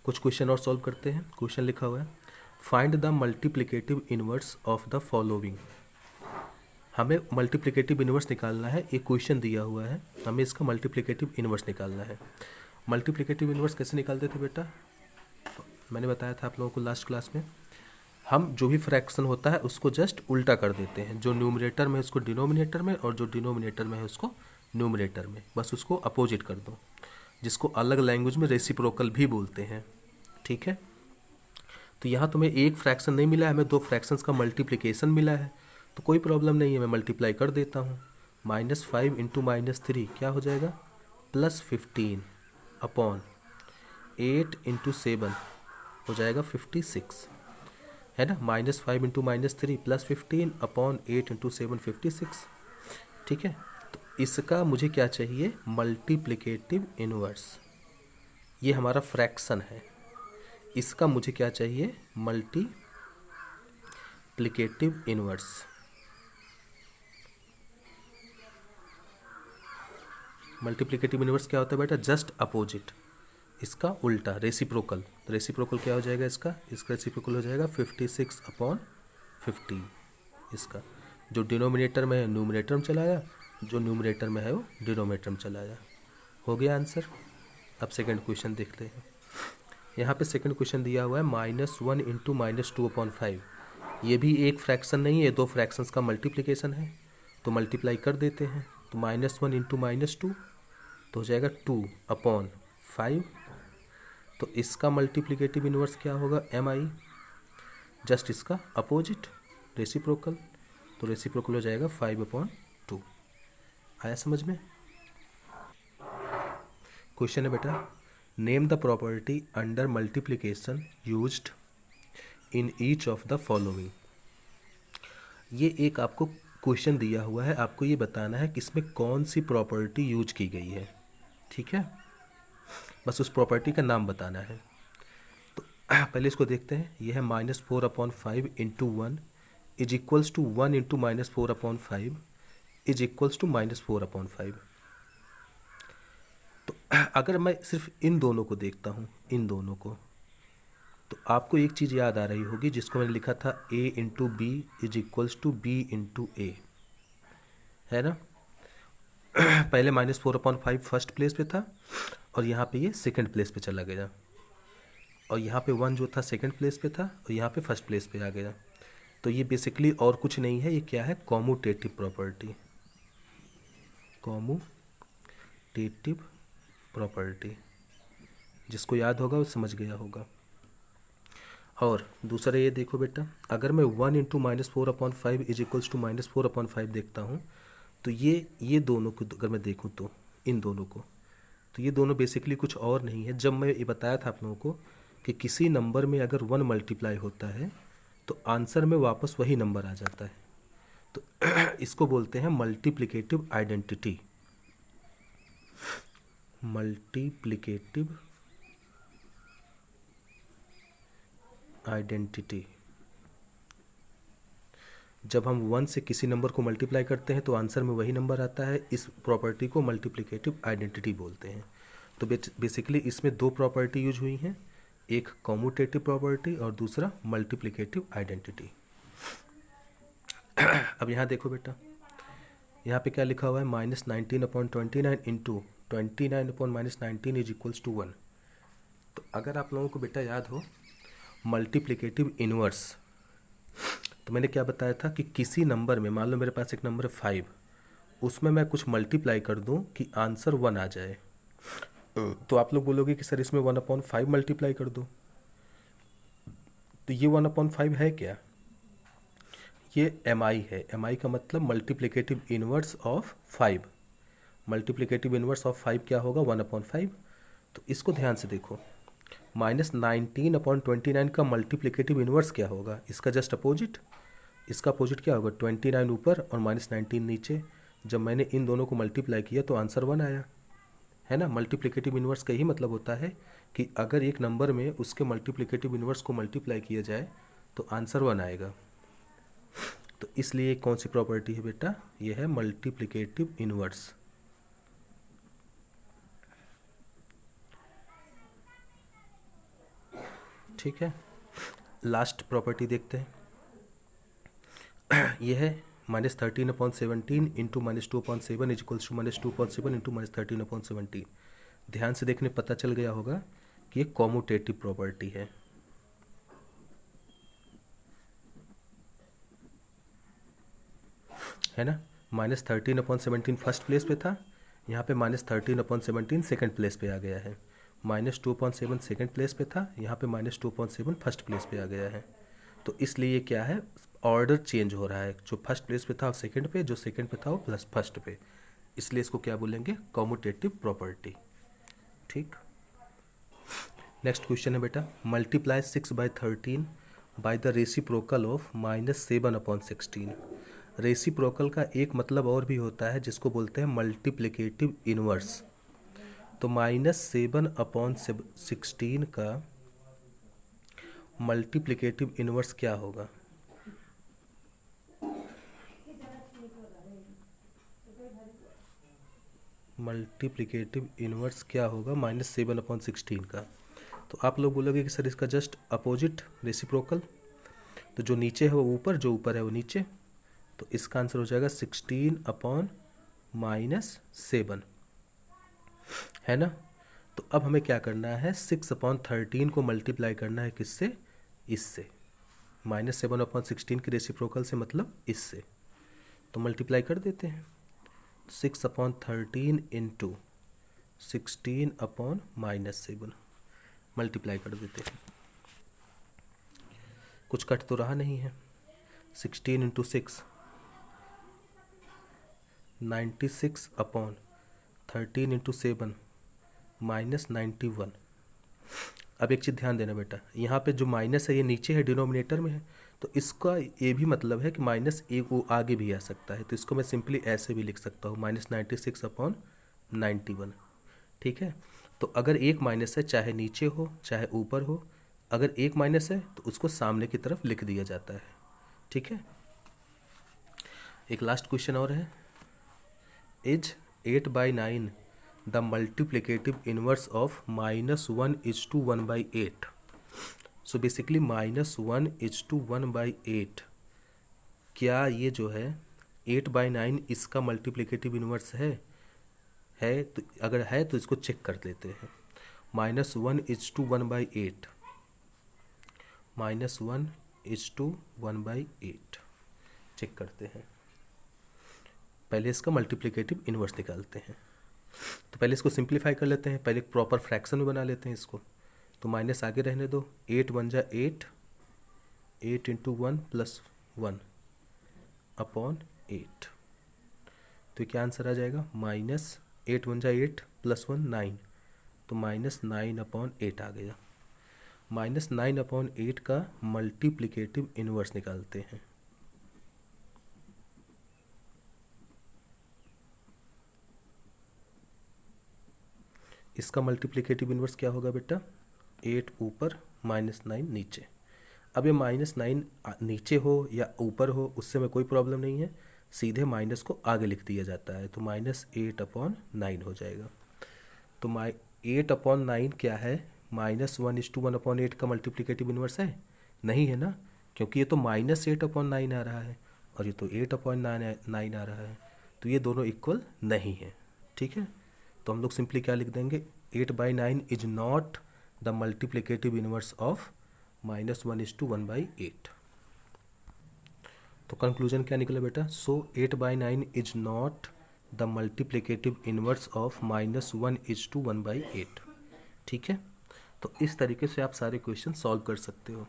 कुछ क्वेश्चन और सॉल्व करते हैं। क्वेश्चन लिखा हुआ है, find the multiplicative inverse of the following. हमें मल्टीप्लिकेटिव इनवर्स निकालना है। एक क्वेश्चन दिया हुआ है, हमें इसका मल्टीप्लिकेटिव इनवर्स निकालना है। मल्टीप्लिकेटिव इनवर्स कैसे निकालते थे बेटा? मैंने बताया था आप लोगों को लास्ट क्लास में। हम जो भी फ्रैक्शन होता है उसको जस्ट उल्टा कर देते हैं। जो न्यूमरेटर में है उसको डिनोमिनेटर में, और जो डिनोमिनेटर में है उसको न्यूमरेटर में, बस उसको अपोजिट कर दो, जिसको अलग लैंग्वेज में रेसिप्रोकल भी बोलते हैं। ठीक है, तो यहाँ तुम्हें एक फ्रैक्शन नहीं मिला है, हमें दो फ्रैक्शंस का मल्टीप्लिकेशन मिला है, तो कोई प्रॉब्लम नहीं है, मैं मल्टीप्लाई कर देता हूँ। -5 इंटू -3 क्या हो जाएगा? +15 अपॉन 8 इंटू 7 हो जाएगा 56, है ना। -5 इंटू -3 +15 अपॉन 8 इंटू 7 56। ठीक है, तो इसका मुझे क्या चाहिए? Multiplicative inverse. ये हमारा फ्रैक्शन है, इसका मुझे क्या चाहिए? Multiplicative inverse. मल्टीप्लिकेटिव इनवर्स क्या होता है बेटा? जस्ट अपोजिट, इसका उल्टा, रेसिप्रोकल। रेसिप्रोकल क्या हो जाएगा इसका? इसका रेसिप्रोकल हो जाएगा 56 अपॉन 50। इसका जो डिनोमिनेटर में है न्यूमरेटर में चलाया, जो न्यूमरेटर में है वो डिनोमिनेटर में चलाया। हो गया आंसर। अब सेकंड क्वेश्चन देखते हैं। यहाँ पे सेकंड क्वेश्चन दिया हुआ है -1 इंटू -2/5। ये भी एक फ्रैक्शन नहीं है, दो फ्रैक्शंस का मल्टीप्लिकेशन है, तो मल्टीप्लाई कर देते हैं। तो -1 इंटू -2 तो हो जाएगा 2/5। तो इसका मल्टीप्लिकेटिव इनवर्स क्या होगा? mi, जस्ट इसका अपोजिट, रेसिप्रोकल। तो रेसिप्रोकल हो जाएगा 5/2। आया समझ में? क्वेश्चन है बेटा, name the property under multiplication used in each of the following. ये एक आपको क्वेश्चन दिया हुआ है, आपको ये बताना है कि इसमें कौन सी प्रॉपर्टी यूज की गई है। ठीक है, बस उस प्रॉपर्टी का नाम बताना है। तो पहले इसको देखते हैं। ये है -4/5 into 1 is equals to 1 into -4/5 is equals to -4/5। तो अगर मैं सिर्फ इन दोनों को देखता हूँ, इन दोनों को, तो आपको एक चीज़ याद आ रही होगी जिसको मैंने लिखा था a into B is equals to b into A, है ना। पहले -4/5 फर्स्ट प्लेस पे था, और यहाँ पे ये सेकंड प्लेस पे चला गया, और यहाँ पे 1 जो था सेकंड प्लेस पे था, और यहाँ पे फर्स्ट प्लेस पे आ गया। तो ये बेसिकली और कुछ नहीं है, ये क्या है? Commutative property. कॉम्यूटेटिव प्रॉपर्टी, जिसको याद होगा वो समझ गया होगा। और दूसरा ये देखो बेटा, अगर मैं 1 इंटू -4/5 इज इक्वल्स टू -4/5 देखता हूँ, तो ये दोनों को अगर मैं देखूँ, तो इन दोनों को, तो ये दोनों बेसिकली कुछ और नहीं है। जब मैं ये बताया था आप लोगों को कि किसी नंबर में अगर 1 मल्टीप्लाई होता है तो आंसर में वापस वही नंबर आ जाता है, तो इसको बोलते हैं मल्टीप्लिकेटिव आइडेंटिटी। Multiplicative identity. जब हम 1 से किसी नंबर को मल्टीप्लाई करते हैं तो आंसर में वही नंबर आता है, इस प्रॉपर्टी को मल्टीप्लिकेटिव आइडेंटिटी बोलते हैं। तो बेसिकली इसमें दो प्रॉपर्टी यूज हुई हैं, एक कॉम्यूटेटिव प्रॉपर्टी और दूसरा मल्टीप्लिकेटिव आइडेंटिटी। अब यहाँ देखो बेटा, यहाँ पे क्या लिखा हुआ है? -19/29 इंटू 29/-19 इज इक्वल्स टू 1। तो अगर आप लोगों को बेटा याद हो मल्टीप्लिकेटिव इनवर्स, तो मैंने क्या बताया था कि किसी नंबर में, मान लो मेरे पास एक नंबर है 5, उसमें मैं कुछ मल्टीप्लाई कर दूं कि आंसर 1 आ जाए, तो आप लोग बोलोगे कि सर इसमें 1/5 मल्टीप्लाई कर दो। तो ये 1/5 है क्या? ये mi है। mi का मतलब multiplicative inverse of 5। Multiplicative inverse of 5 क्या होगा? 1/5। तो इसको ध्यान से देखो, -19/29 का मल्टीप्लिकेटिव इनवर्स क्या होगा? इसका जस्ट अपोजिट। इसका अपोजिट क्या होगा? 29 ऊपर और -19 नीचे। जब मैंने इन दोनों को मल्टीप्लाई किया तो आंसर 1 आया, है ना। मल्टीप्लिकेटिव इनवर्स का ही मतलब होता है कि अगर एक नंबर में उसके मल्टीप्लिकेटिव इनवर्स को मल्टीप्लाई किया जाए तो आंसर 1 आएगा। तो इसलिए कौन सी प्रॉपर्टी है बेटा? यह है मल्टीप्लिकेटिव इनवर्स। ठीक है, लास्ट प्रॉपर्टी देखते हैं। ये है -13/17 into -2/7 is equals to -2/7 into -13/17। ध्यान से देखने पता चल गया होगा कि ये कॉम्यूटेटिव प्रॉपर्टी है ना। -13/17 फर्स्ट प्लेस पे था, यहाँ पे -13/17 सेकंड प्लेस पे आ गया है। -2/7 सेकंड प्लेस पे था, यहाँ पे -2/7 फर्स्ट प्लेस पे आ गया है। तो इसलिए ये क्या है, ऑर्डर चेंज हो रहा है, जो फर्स्ट प्लेस पे था वो सेकंड पे, जो सेकंड पे था वो प्लस फर्स्ट पे, इसलिए इसको क्या बोलेंगे, कॉम्यूटेटिव प्रॉपर्टी। ठीक, नेक्स्ट क्वेश्चन है बेटा, multiply 6/13 by the reciprocal of -7/16। Reciprocal का एक मतलब और भी होता है जिसको बोलते हैं मल्टीप्लिकेटिव इनवर्स। तो -7/16 का मल्टीप्लिकेटिव इनवर्स क्या होगा, मल्टीप्लिकेटिव इनवर्स क्या होगा -7/16 का। तो आप लोग बोलोगे कि सर इसका जस्ट अपोजिट रेसिप्रोकल, तो जो नीचे है वो ऊपर, जो ऊपर है वो नीचे, तो इसका आंसर हो जाएगा 16/-7, है ना। तो अब हमें क्या करना है, 6/13 को मल्टीप्लाई करना है किससे, इससे, -7/16 के रेसिप्रोकल से मतलब इससे, तो मल्टीप्लाई कर देते हैं। 6/13 इंटू 16/-7 मल्टीप्लाई कर देते हैं, कुछ कट तो रहा नहीं है। 16 इंटू 6 96/13 इंटू 7 -91। अब एक चीज़ ध्यान देना बेटा, यहाँ पे जो माइनस है ये नीचे है, डिनोमिनेटर में है, तो इसका ये भी मतलब है कि माइनस एक वो आगे भी आ सकता है, तो इसको मैं सिंपली ऐसे भी लिख सकता हूँ, -96/91। ठीक है, तो अगर एक माइनस है, चाहे नीचे हो चाहे ऊपर हो, अगर एक माइनस है तो उसको सामने की तरफ लिख दिया जाता है। ठीक है, एक लास्ट क्वेश्चन और है, is 8/9 the multiplicative inverse of -1:1/8। So basically -1:1/8, क्या ये जो है 8/9 इसका मल्टीप्लिकेटिव इनवर्स है तो अगर है तो इसको चेक कर लेते हैं। -1:1/8, -1:1/8 चेक करते हैं। पहले इसका मल्टीप्लिकेटिव इनवर्स निकालते हैं, तो पहले इसको सिंप्लीफाई कर लेते हैं, पहले एक प्रॉपर फ्रैक्शन में बना लेते हैं इसको। तो माइनस आगे रहने दो, 8 1 जा 8, 8 इंटू 1 + 1/8। तो क्या आंसर आ जाएगा, -8 1 जा 8 + 1 9, तो -9/8 आ गया। -9/8 का मल्टीप्लिकेटिव इनवर्स निकालते हैं। इसका मल्टीप्लिकेटिव इनवर्स क्या होगा बेटा, 8 ऊपर -9 नीचे। अब ये -9 नीचे हो या ऊपर हो उससे में कोई प्रॉब्लम नहीं है, सीधे माइनस को आगे लिख दिया जाता है, तो -8/9 हो जाएगा। तो 8/9 क्या है, -1:1/8 का मल्टीप्लिकेटिव इनवर्स है, नहीं है ना, क्योंकि ये तो -8/9 आ रहा है और ये तो 8/9 आ रहा है, तो ये दोनों इक्वल नहीं है। ठीक है, तो हम लोग सिंपली क्या लिख देंगे, 8/9 is not the multiplicative inverse of -1:1/8। तो कंक्लूजन क्या निकला बेटा, सो 8/9 is not the multiplicative inverse of -1:1/8। ठीक है, तो इस तरीके से आप सारे क्वेश्चन सॉल्व कर सकते हो।